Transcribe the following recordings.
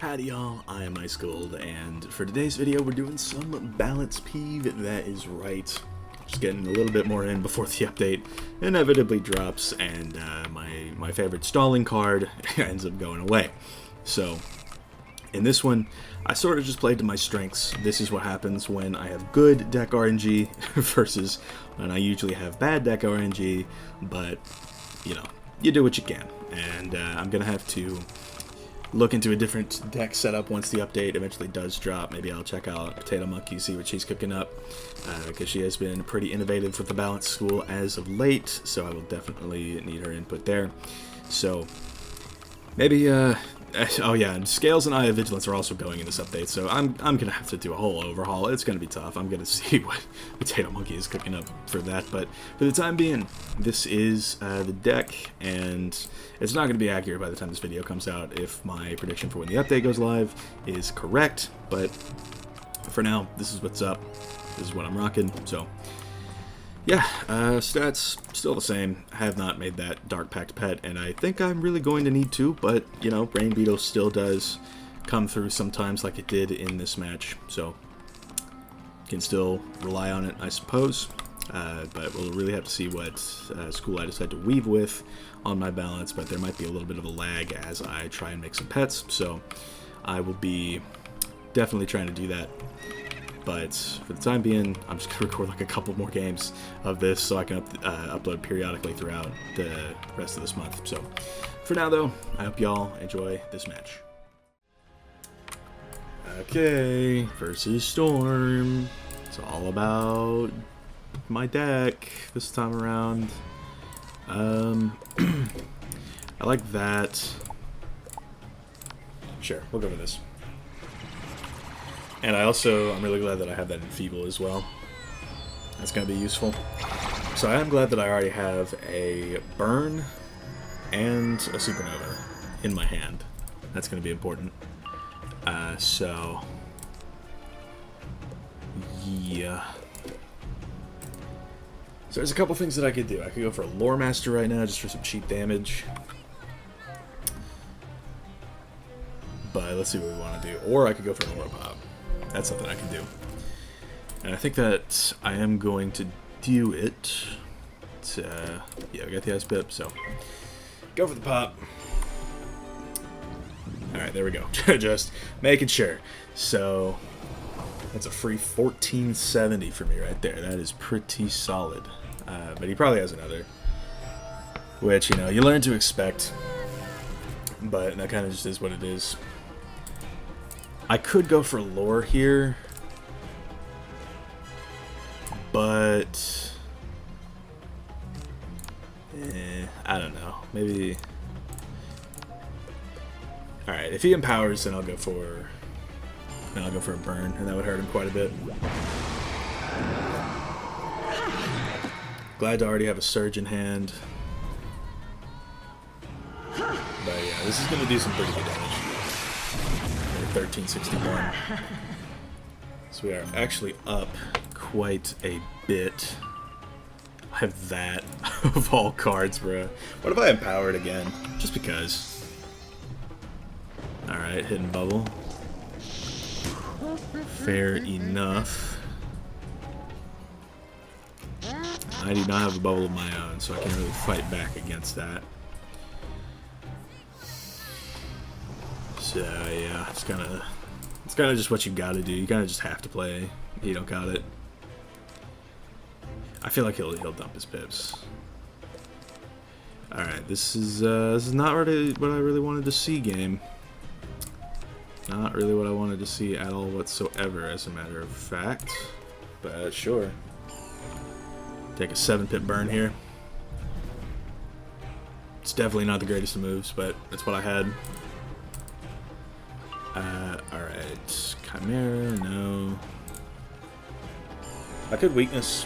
Howdy y'all, I am Ice Gold, and for today's video we're doing some balance peeve. That is right. Just getting a little bit more in before the update inevitably drops, and my favorite stalling card ends up going away. So, in this one, I sort of just played to my strengths. This is what happens when I have good deck RNG versus when I usually have bad deck RNG, but, you know, you do what you can. And I'm going to have to look into a different deck setup once the update eventually does drop. Maybe I'll check out Potatoe Monkey, see what she's cooking up, because she has been pretty innovative with the balance school as of late, so I will definitely need her input there. So, maybe, oh yeah, and Scales and Eye of Vigilance are also going in this update, so I'm gonna have to do a whole overhaul. It's gonna be tough. I'm gonna see what Potato Monkey is cooking up for that, but for the time being, this is the deck, and it's not gonna be accurate by the time this video comes out if my prediction for when the update goes live is correct, but for now, this is what's up. This is what I'm rocking, so yeah, stats still the same. I have not made that Dark Pact pet, and I think I'm really going to need to, but, you know, Rain Beetle still does come through sometimes like it did in this match, so can still rely on it, I suppose. But we'll really have to see what school I decide to weave with on my balance, but there might be a little bit of a lag as I try and make some pets, so I will be definitely trying to do that. But for the time being, I'm just going to record like a couple more games of this so I can upload periodically throughout the rest of this month. So for now, though, I hope y'all enjoy this match. Okay, versus Storm. It's all about my deck this time around. I like that. Sure, we'll go with this. And I'm really glad that I have that Enfeeble as well. That's going to be useful. So I am glad that I already have a Burn and a Supernova in my hand. That's going to be important. So, yeah. So there's a couple things that I could do. I could go for a Lore Master right now just for some cheap damage. But let's see what we want to do. Or I could go for an Aura Pop. That's something I can do. And I think that I am going to do it. Yeah, we got the Ice Pip, so go for the pop. Alright, there we go. Just making sure. So, that's a free 1470 for me right there. That is pretty solid. But he probably has another. Which, you know, you learn to expect. But that kind of just is what it is. I could go for lore here, but I don't know. Maybe. All right, if he empowers, then I'll go for a burn, and that would hurt him quite a bit. Glad to already have a surge in hand, but yeah, this is gonna do some pretty good damage. 1361. So we are actually up quite a bit. I have that of all cards, bro. What if I empowered again? Just because. Alright, hidden bubble. Fair enough. I do not have a bubble of my own, so I can't really fight back against that. So yeah, it's kind of just what you gotta do. You kind of just have to play. You don't got it. I feel like he'll dump his pips. All right, this is not really what I really wanted to see, game. Not really what I wanted to see at all whatsoever, as a matter of fact. But sure. Take a 7-pip burn here. It's definitely not the greatest of moves, but that's what I had. Alright, Chimera, no. I could weakness.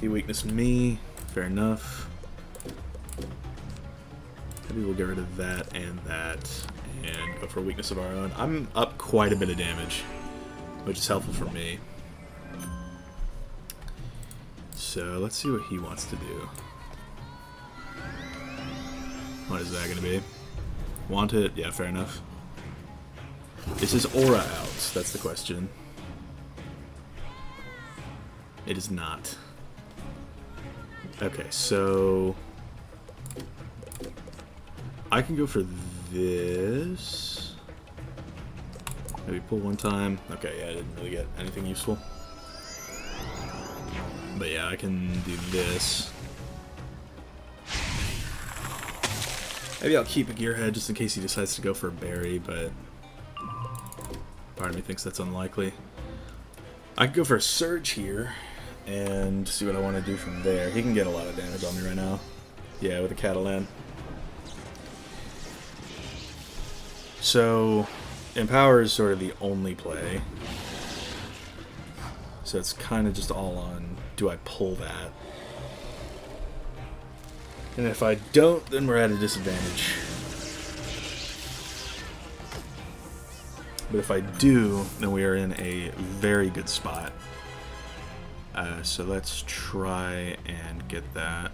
He weaknessed me, fair enough. Maybe we'll get rid of that and go for a weakness of our own. I'm up quite a bit of damage, which is helpful for me. So let's see what he wants to do. What is that going to be? Want it? Yeah, fair enough. Is his aura out? That's the question. It is not. Okay, so I can go for this. Maybe pull one time. Okay, yeah, I didn't really get anything useful. But yeah, I can do this. Maybe I'll keep a Gearhead just in case he decides to go for a berry, but part of me thinks that's unlikely. I could go for a Surge here and see what I want to do from there. He can get a lot of damage on me right now. Yeah, with a Catalan. So, Empower is sort of the only play. So it's kind of just all on, do I pull that? And if I don't, then we're at a disadvantage. But if I do, then we are in a very good spot. So let's try and get that.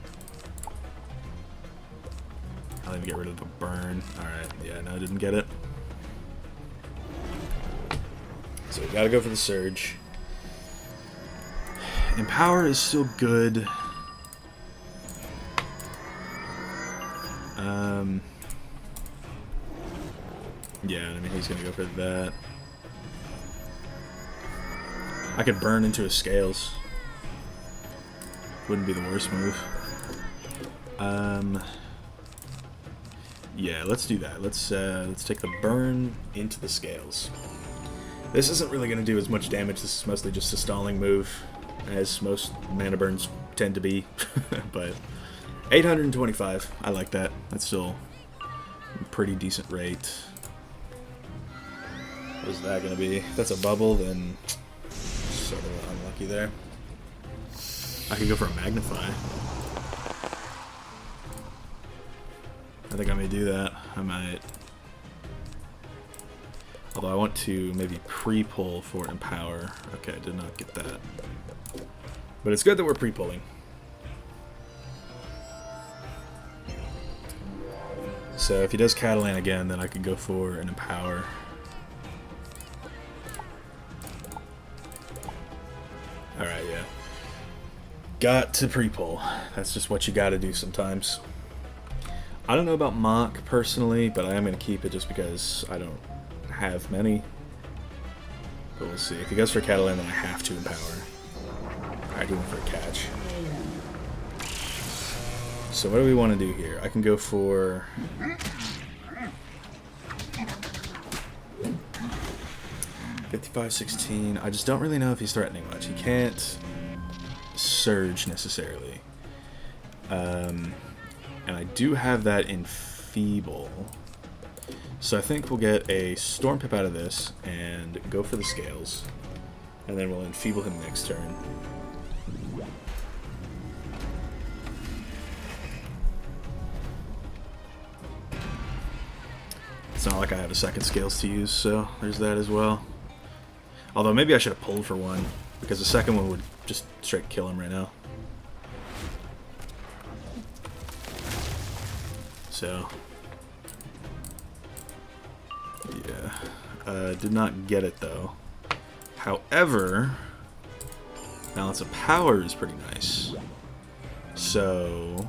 I'll even get rid of the burn. Alright, yeah, no, I didn't get it. So we gotta go for the Surge. Empower is still good. Yeah, I mean, he's gonna go for that. I could burn into his scales. Wouldn't be the worst move. Yeah, let's do that. Let's take the burn into the scales. This isn't really gonna do as much damage. This is mostly just a stalling move, as most mana burns tend to be. But 825, I like that. That's still a pretty decent rate. What is that going to be? If that's a bubble, then sort of unlucky there. I could go for a Magnify. I think I may do that. I might. Although I want to maybe pre-pull for Empower. Okay, I did not get that. But it's good that we're pre-pulling. So if he does Catalan again, then I could go for an Empower. Alright, yeah. Got to pre-pull. That's just what you gotta do sometimes. I don't know about Mock personally, but I am going to keep it just because I don't have many. But we'll see. If he goes for Catalan, then I have to Empower. Alright, he went for a catch. So what do we want to do here? I can go for... $55-16. I just don't really know if he's threatening much. He can't Surge necessarily. And I do have that in Feeble. So I think we'll get a Storm Pip out of this and go for the scales. And then we'll enfeeble him next turn. It's not like I have a second scales to use, so there's that as well. Although maybe I should have pulled for one, because the second one would just straight kill him right now. So, yeah, did not get it though. However, Balance of Power is pretty nice. So,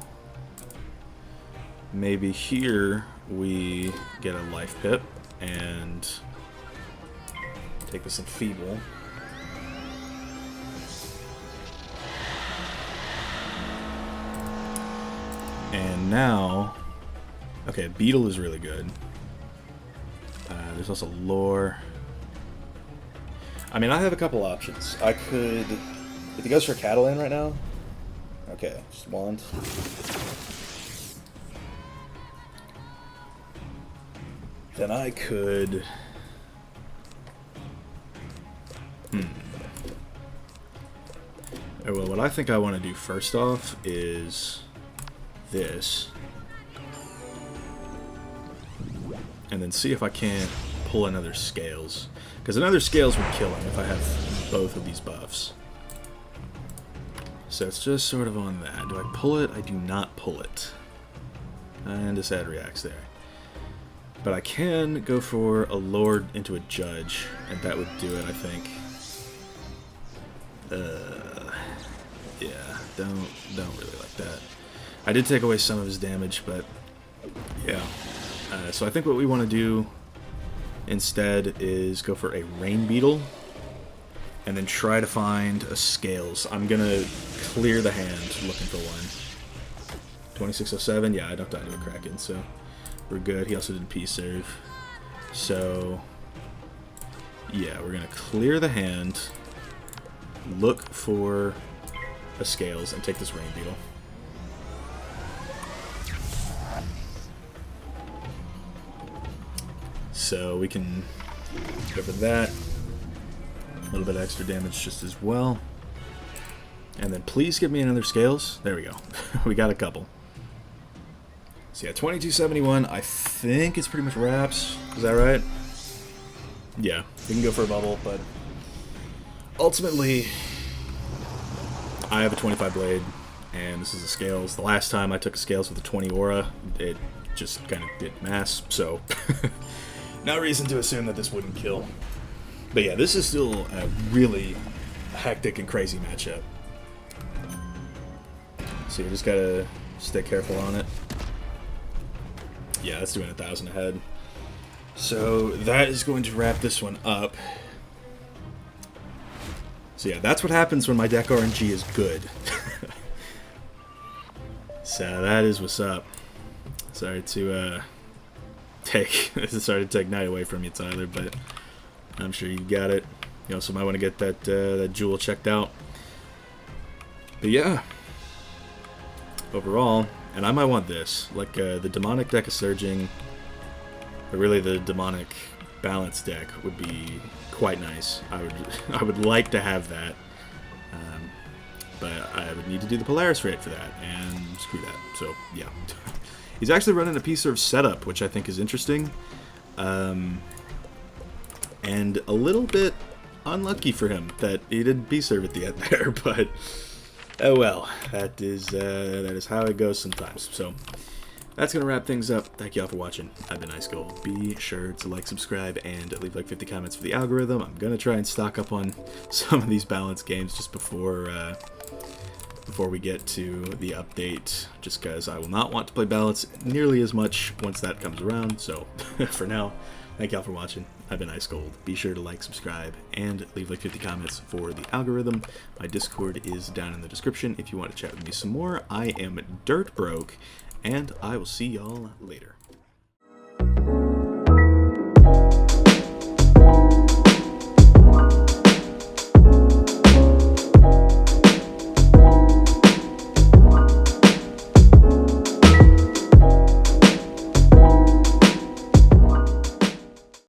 maybe here we get a Life Pip and take this Enfeeble. And now, okay, Beetle is really good. There's also Lore. I mean, I have a couple options. I could, if he goes for Catalan right now, okay, just Wand. Then I could... Well, what I think I want to do first off is this. And then see if I can't pull another Scales. Because another Scales would kill him if I have both of these buffs. So it's just sort of on that. Do I pull it? I do not pull it. And a sad reacts there. But I can go for a Lord into a Judge, and that would do it, I think. Yeah, don't really like that. I did take away some of his damage, but yeah. So I think what we want to do instead is go for a Rain Beetle, and then try to find a Scales. I'm gonna clear the hand looking for one. 2607, yeah, I don't die to a Kraken, so we're good. He also did P-Serve. So, yeah, we're gonna clear the hand, look for a Scales, and take this Rain Beetle. So we can go for that. A little bit of extra damage just as well. And then please give me another Scales. There we go. We got a couple. So yeah, 2271, I think it's pretty much wraps. Is that right? Yeah, we can go for a bubble, but ultimately, I have a 25 blade, and this is a Scales. The last time I took a Scales with a 20 aura, it just kind of did mass, so no reason to assume that this wouldn't kill. But yeah, this is still a really hectic and crazy matchup. So you just gotta stay careful on it. Yeah, that's doing 1,000 ahead. So that is going to wrap this one up. So yeah, that's what happens when my deck RNG is good. So that is what's up. Sorry to take night away from you, Tyler, but I'm sure you got it. You also might want to get that jewel checked out. But yeah, overall, and I might want this, like the demonic deck of surging, or really the demonic balance deck would be quite nice. I would like to have that, but I would need to do the Polaris rate for that, and screw that. So yeah, he's actually running a P-Serve setup, which I think is interesting, and a little bit unlucky for him that he didn't P-Serve at the end there, but oh well, that is how it goes sometimes. So that's gonna wrap things up. Thank you all for watching. I've been Ice Gold. Be sure to like, subscribe, and leave like 50 comments for the algorithm. I'm gonna try and stock up on some of these balance games just before we get to the update, just because I will not want to play balance nearly as much once that comes around. So for now, thank y'all for watching. I've been Ice Gold. Be sure to like, subscribe, and leave like 50 comments for the algorithm. My Discord is down in the description if you want to chat with me some more. I am dirt broke, and I will see y'all later.